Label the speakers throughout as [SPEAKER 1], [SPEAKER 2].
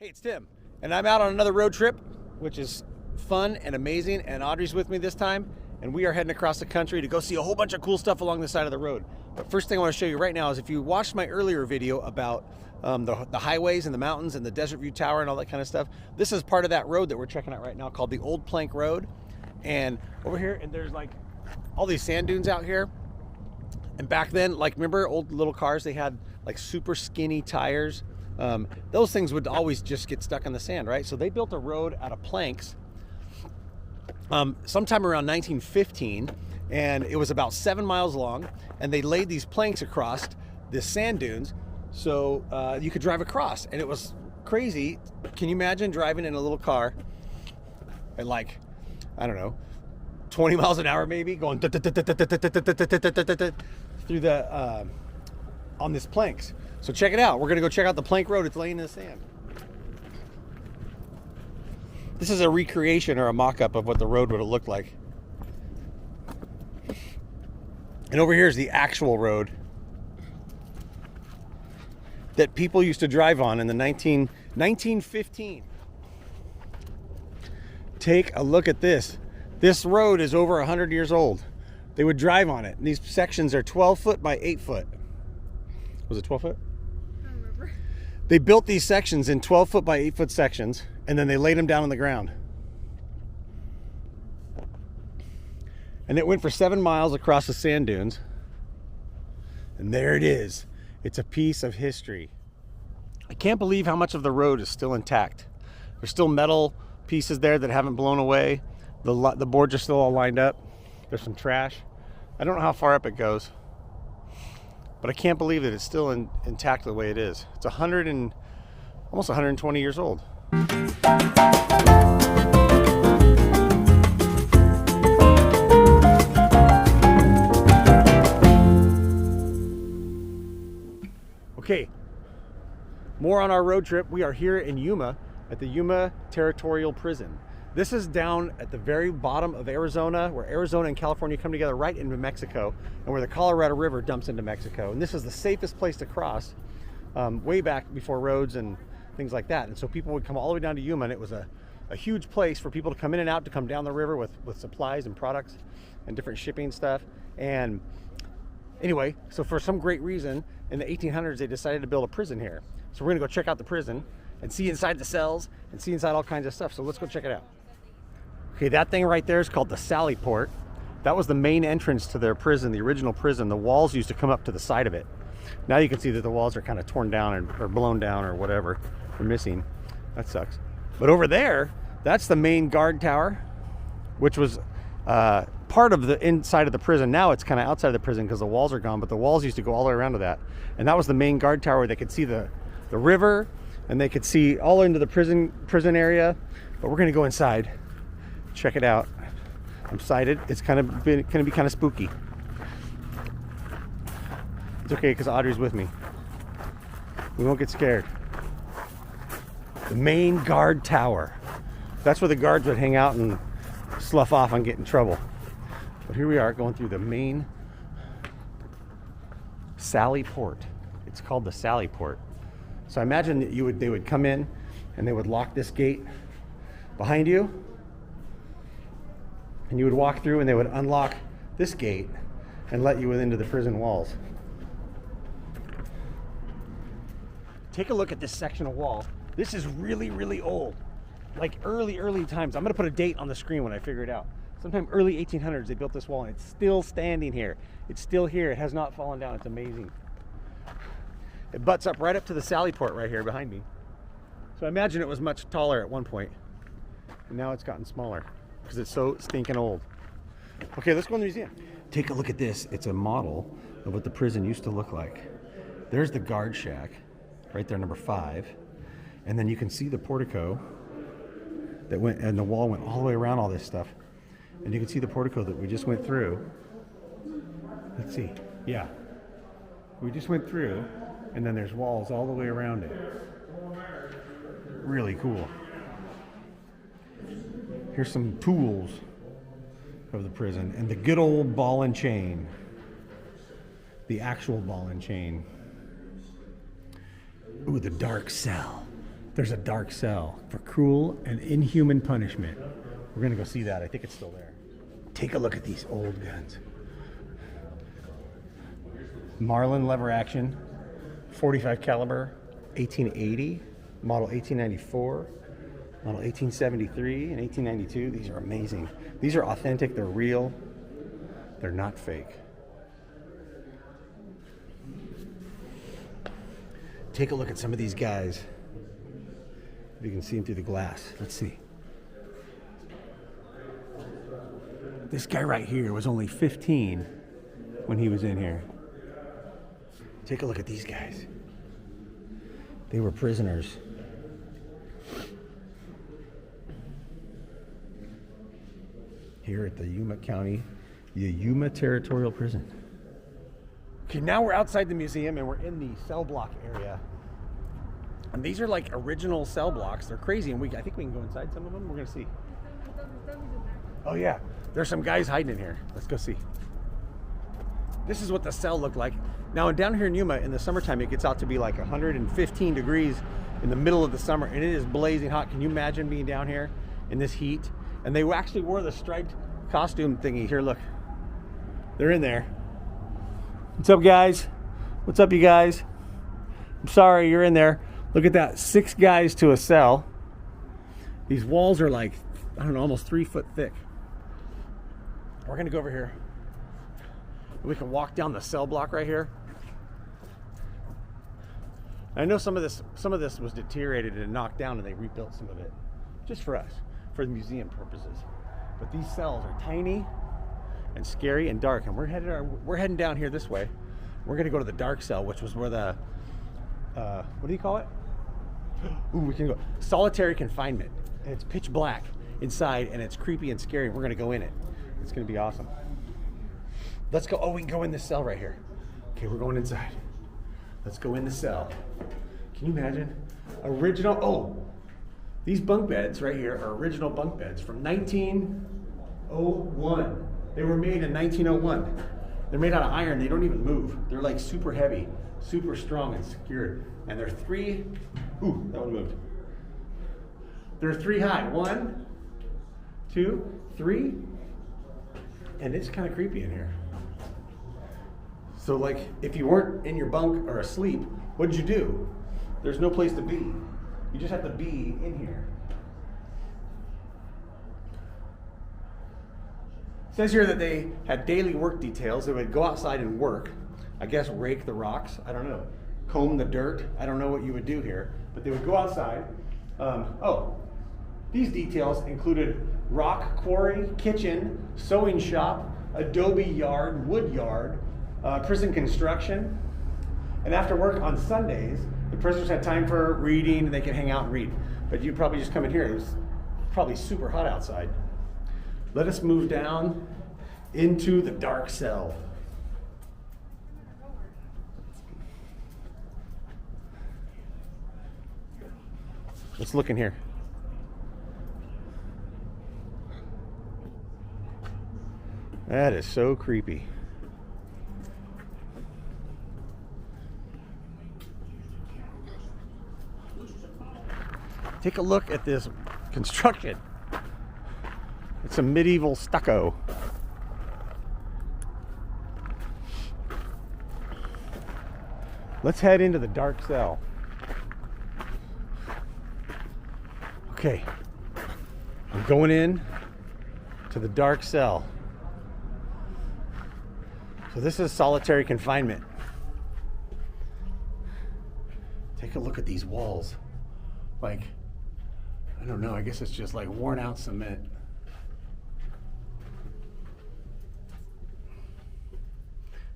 [SPEAKER 1] Hey, it's Tim, and I'm out on another road trip, which is fun and amazing, and Audrey's with me this time, and we are heading across the country to go see a whole bunch of cool stuff along the side of the road. But first thing I want to show you right now is if you watched my earlier video about the highways and the mountains and the Desert View Tower and all that kind of stuff, this is part of that road that we're checking out right now called the Old Plank Road. And over here, and there's like all these sand dunes out here. And back then, like, remember old little cars, they had like super skinny tires. Those things would always just get stuck in the sand, right? So they built a road out of planks sometime around 1915, and it was about 7 miles long, and they laid these planks across the sand dunes so you could drive across, and it was crazy. Can you imagine driving in a little car at, like, I don't know, 20 miles an hour maybe, going through the on these planks? So check it out. We're gonna go check out the plank road. It's laying in the sand. This is a recreation or a mock-up of what the road would have looked like. And over here is the actual road that people used to drive on in the 1915. Take a look at this. This road is over 100 years old. They would drive on it. And these sections are 12 foot by 8 foot. Was it 12 foot? They built these sections in 12 foot by 8 foot sections, and then they laid them down on the ground. And it went for 7 miles across the sand dunes. And there it is. It's a piece of history. I can't believe how much of the road is still intact. There's still metal pieces there that haven't blown away. The boards are still all lined up. There's some trash. I don't know how far up it goes, but I can't believe that it's still intact the way it is. It's almost 120 years old. Okay, more on our road trip. We are here in Yuma at the Yuma Territorial prison. This is down at the very bottom of Arizona, where Arizona and California come together right into Mexico, and where the Colorado River dumps into Mexico. And this is the safest place to cross way back before roads and things like that. And so people would come all the way down to Yuma, and it was a huge place for people to come in and out, to come down the river with supplies and products and different shipping stuff. And anyway, so for some great reason, in the 1800s, they decided to build a prison here. So we're gonna go check out the prison and see inside the cells and see inside all kinds of stuff. So let's go check it out. Okay, that thing right there is called the Sally Port. That was the main entrance to their prison, the original prison. The walls used to come up to the side of it. Now you can see that the walls are kind of torn down or blown down or whatever. They're missing. That sucks. But over there, that's the main guard tower, which was part of the inside of the prison. Now it's kind of outside of the prison because the walls are gone, but the walls used to go all the way around to that. And that was the main guard tower where they could see the river, and they could see all into the prison area. But we're gonna go inside, check it out. I'm excited. It's gonna be kind of spooky. It's okay because Audrey's with me. We won't get scared. The main guard tower. That's where the guards would hang out and slough off and get in trouble. But here we are going through the main Sally Port. It's called the Sally Port. So I imagine that they would come in and they would lock this gate behind you, and you would walk through, and they would unlock this gate and let you into the prison walls. Take a look at this section of wall. This is really, really old. Like early times. I'm gonna put a date on the screen when I figure it out. Sometime early 1800s, they built this wall, and it's still standing here. It's still here. It has not fallen down. It's amazing. It butts up right up to the Sally Port right here behind me. So I imagine it was much taller at one point, and now it's gotten smaller because it's so stinking old. Okay, let's go in the museum. Take a look at this. It's a model of what the prison used to look like. There's the guard shack right there, number 5. And then you can see the portico that went, and the wall went all the way around all this stuff. And you can see the portico that we just went through. Let's see. Yeah. We just went through, and then there's walls all the way around it. Really cool. Here's some tools of the prison, and the good old ball and chain. The actual ball and chain. Ooh, the dark cell. There's a dark cell for cruel and inhuman punishment. We're gonna go see that. I think it's still there. Take a look at these old guns. Marlin lever action, 45 caliber, 1880, model 1894, model 1873 and 1892. These are amazing. These are authentic, they're real, they're not fake. Take a look at some of these guys. If you can see them through the glass. Let's see. This guy right here was only 15 when he was in here. Take a look at these guys. They were prisoners. Here at the Yuma Territorial Prison. Okay, now we're outside the museum and we're in the cell block area. And these are like original cell blocks. They're crazy, and I think we can go inside some of them. We're gonna see. Oh yeah, there's some guys hiding in here. Let's go see. This is what the cell looked like. Now down here in Yuma, in the summertime, it gets out to be like 115 degrees in the middle of the summer, and it is blazing hot. Can you imagine being down here in this heat? And they actually wore the striped costume thingy. Here, look. They're in there. What's up, guys? What's up, you guys? I'm sorry, you're in there. Look at that, 6 guys to a cell. These walls are like, I don't know, almost 3 foot thick. We're gonna go over here. We can walk down the cell block right here. I know some of this was deteriorated and knocked down, and they rebuilt some of it, just for us, for the museum purposes. But these cells are tiny and scary and dark, and we're heading down here this way. We're gonna go to the dark cell, which was where the what do you call it? Ooh, we can go solitary confinement, and it's pitch black inside, and it's creepy and scary. We're gonna go in it. It's gonna be awesome. Let's go. Oh, we can go in this cell right here. Okay, we're going inside. Let's go in the cell. Can you imagine? Original. Oh, these bunk beds right here are original bunk beds from 1901. They were made in 1901. They're made out of iron. They don't even move. They're like super heavy, super strong and secured. And they're 3. Ooh, that one moved. They're 3 high. 1, 2, 3. And it's kind of creepy in here. So like, if you weren't in your bunk or asleep, what'd you do? There's no place to be. You just have to be in here. It says here that they had daily work details. They would go outside and work. I guess rake the rocks. I don't know. Comb the dirt. I don't know what you would do here. But they would go outside. These details included rock quarry, kitchen, sewing shop, adobe yard, wood yard, prison construction. And after work on Sundays, the prisoners had time for reading, and they could hang out and read. But you'd probably just come in here. It was probably super hot outside. Let us move down into the dark cell. Let's look in here. That is so creepy. Take a look at this construction. It's a medieval stucco. Let's head into the dark cell. Okay, I'm going in to the dark cell. So this is solitary confinement. Take a look at these walls. Like, I don't know, I guess it's just like worn out cement.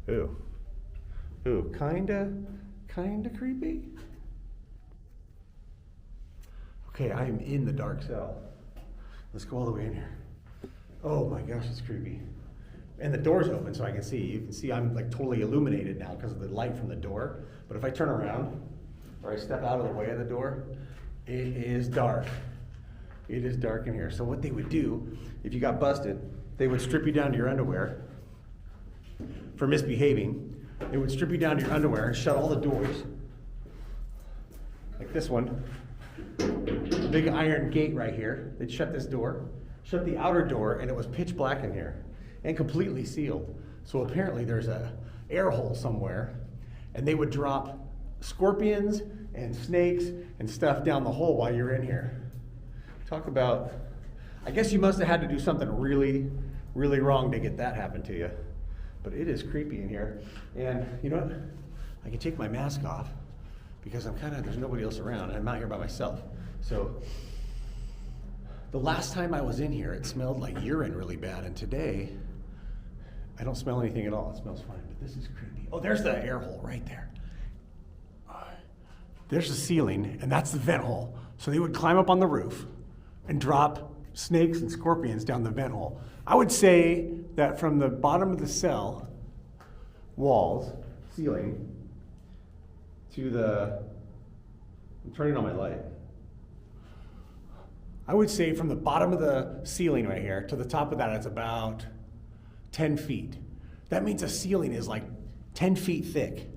[SPEAKER 1] Ooh. Ooh, kinda creepy. Okay, I am in the dark cell. Let's go all the way in here. Oh my gosh, it's creepy. And the door's open so I can see. You can see I'm like totally illuminated now because of the light from the door. But if I turn around or I step out of the way of the door, it is dark. It is dark in here. So what they would do, if you got busted, they would strip you down to your underwear for misbehaving. They would strip you down to your underwear and shut all the doors, like this one. big iron gate right here. They'd shut this door, shut the outer door, and it was pitch black in here and completely sealed. So apparently there's a air hole somewhere, and they would drop scorpions and snakes and stuff down the hole while you're in here. Talk about, I guess you must have had to do something really, really wrong to get that happen to you. But it is creepy in here. And you know what? I can take my mask off because there's nobody else around and I'm out here by myself. So the last time I was in here, it smelled like urine really bad. And today, I don't smell anything at all. It smells fine, but this is creepy. Oh, there's the air hole right there. There's the ceiling, and that's the vent hole. So they would climb up on the roof and drop snakes and scorpions down the vent hole. I would say that from the bottom of the cell, walls, ceiling, to I'm turning on my light. I would say from the bottom of the ceiling right here to the top of that, it's about 10 feet. That means the ceiling is like 10 feet thick.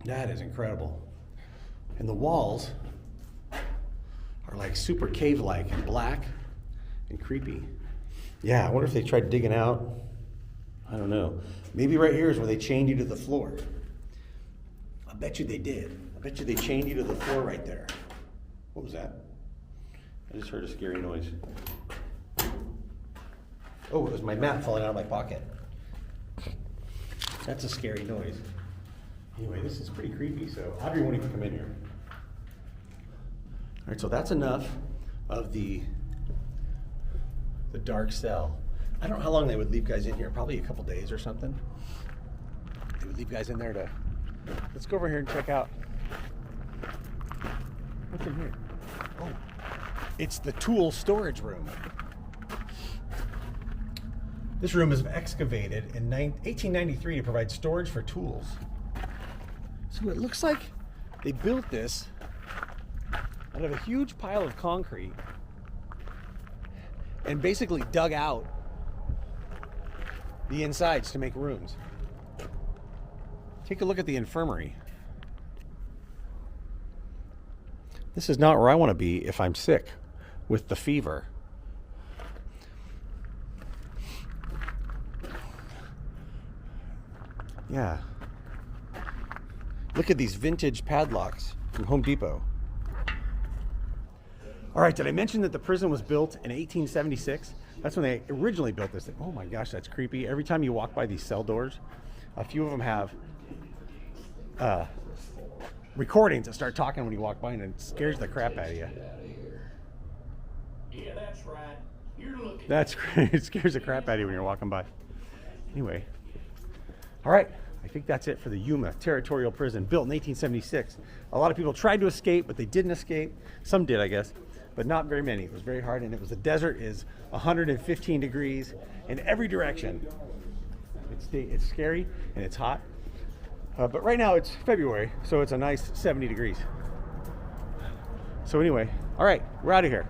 [SPEAKER 1] That is incredible. And the walls are like super cave-like and black and creepy. Yeah, I wonder if they tried digging out. I don't know. Maybe right here is where they chained you to the floor. I bet you they did. I bet you they chained you to the floor right there. What was that? I just heard a scary noise. Oh, it was my mat falling out of my pocket. That's a scary noise. Anyway, this is pretty creepy, so Audrey won't even come in here. All right, so that's enough of the dark cell. I don't know how long they would leave guys in here, probably a couple days or something. They would leave guys in there to, let's go over here and check out. What's in here? Oh, it's the tool storage room. This room is excavated in 1893 to provide storage for tools. So it looks like they built this out of a huge pile of concrete and basically dug out the insides to make rooms. Take a look at the infirmary. This is not where I want to be if I'm sick with the fever. Yeah. Look at these vintage padlocks from Home Depot. All right, did I mention that the prison was built in 1876? That's when they originally built this thing. Oh my gosh, that's creepy. Every time you walk by these cell doors, a few of them have recordings that start talking when you walk by, and it scares the crap out of you.
[SPEAKER 2] Yeah, that's right. You're looking.
[SPEAKER 1] That's great. It scares the crap out of you when you're walking by. Anyway, all right. I think that's it for the Yuma Territorial Prison, built in 1876. A lot of people tried to escape, but they didn't escape. Some did, I guess, but not very many. It was very hard, and the desert is 115 degrees in every direction. It's scary, and it's hot. But right now it's February, so it's a nice 70 degrees. So anyway, all right, we're out of here.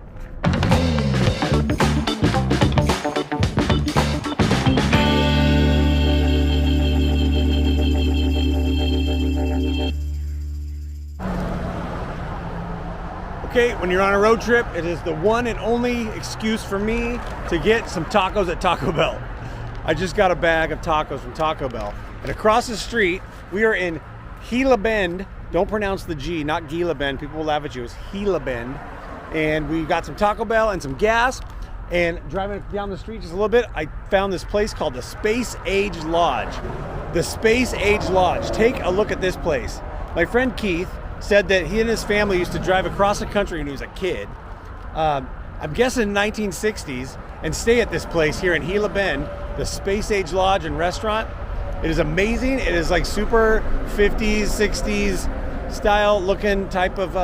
[SPEAKER 1] Okay, when you're on a road trip, it is the one and only excuse for me to get some tacos at Taco Bell. I just got a bag of tacos from Taco Bell. And across the street, we are in Gilla Bend. Don't pronounce the G, not Gila Bend. People will laugh at you. It's Gilla Bend. And we got some Taco Bell and some gas. And driving down the street just a little bit, I found this place called the Space Age Lodge. The Space Age Lodge. Take a look at this place. My friend Keith said that he and his family used to drive across the country when he was a kid. I'm guessing 1960s, and stay at this place here in Gilla Bend, the Space Age Lodge and Restaurant. It is amazing. It is like super 50s, 60s style looking type of,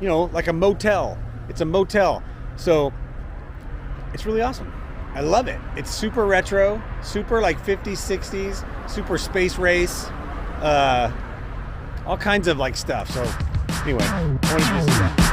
[SPEAKER 1] like a motel. It's a motel. So it's really awesome. I love it. It's super retro, super like 50s, 60s, super space race. All kinds of like stuff. So anyway, I wanted to see that.